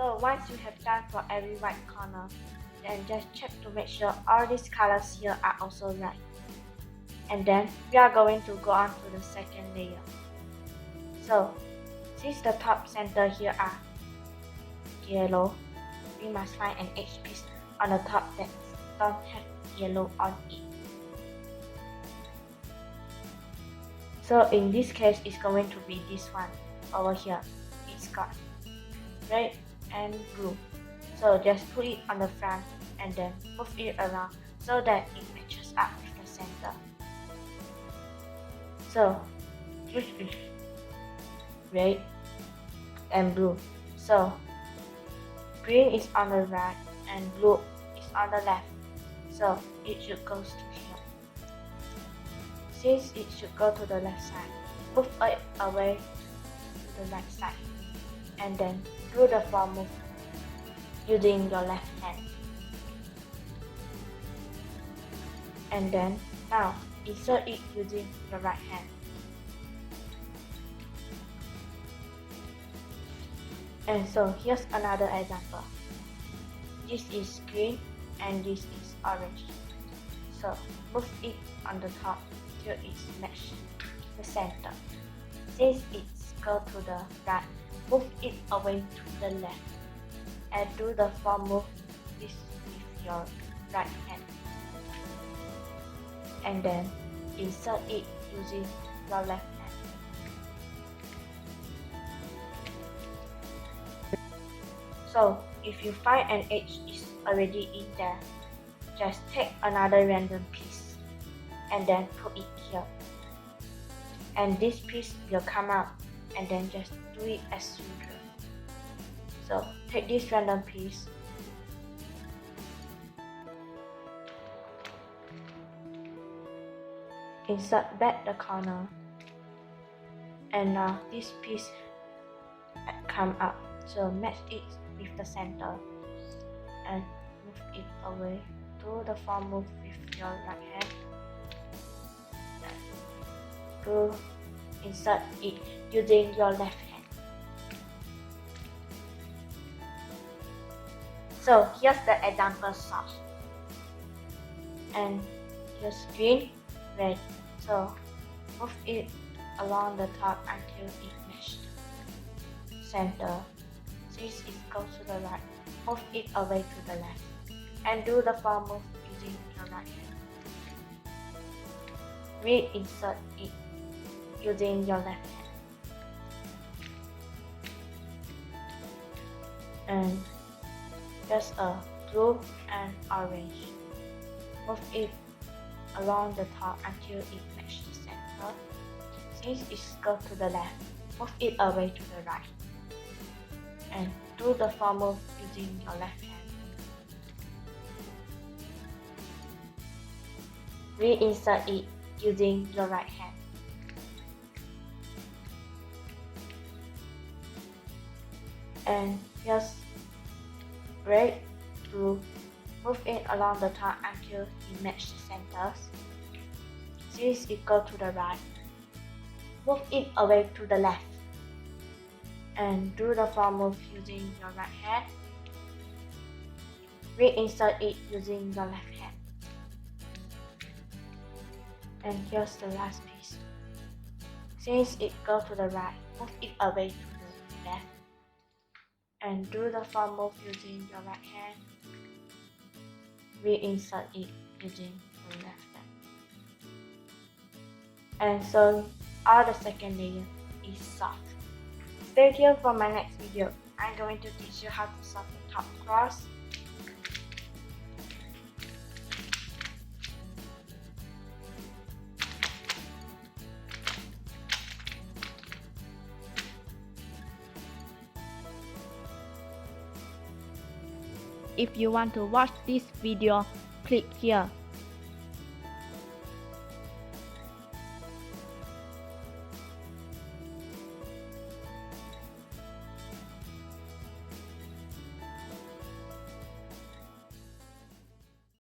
So once you have done for every right corner, then just check to make sure all these colors here are also right. And then we are going to go on to the second layer. So since the top center here are yellow, we must find an edge piece on the top that don't have yellow on it. So in this case, it's going to be this one over here. It's got red and blue. So just put it on the front and then move it around so that it matches up with the center. So this is red and blue. So green is on the right and blue is on the left. So it should go to here. Since it should go to the left side, move it away to the right side. And then do the form move using your left hand. And then now insert it using your right hand. And so here's another example. This is green and this is orange. So move it on the top till it's matched the center. Since it's go to the right, move it away to the left and do the form move this with your right hand. And then insert it using your left hand. So if you find an edge is already in there, just take another random piece and then put it here. And this piece will come out and then just do it as usual. So take this random piece, insert back the corner, and now this piece come up. So match it with the center and move it away. Do the form move with your right hand. To insert it using your left hand. So here's the example source. And here's green, red. So move it along the top until it matches center. Since it goes to the right, move it away to the left. And do the form move using your right hand. Reinsert it using your left hand. And just a blue and orange. Move it along the top until it matches the center. Since it goes to the left, move it away to the right. And do the form move using your left hand. Reinsert it using your right hand. And just red, blue, move it along the top until it matches the centers. Since it goes to the right, move it away to the left. And do the form move using your right hand. Reinsert it using your left hand. And here's the last piece. Since it goes to the right, move it away to the left. And do the form move using your right hand. Reinsert it using your left hand. And so all the second layer is soft. Stay tuned for my next video. I'm going to teach you how to solve the top cross. If you want to watch this video, click here.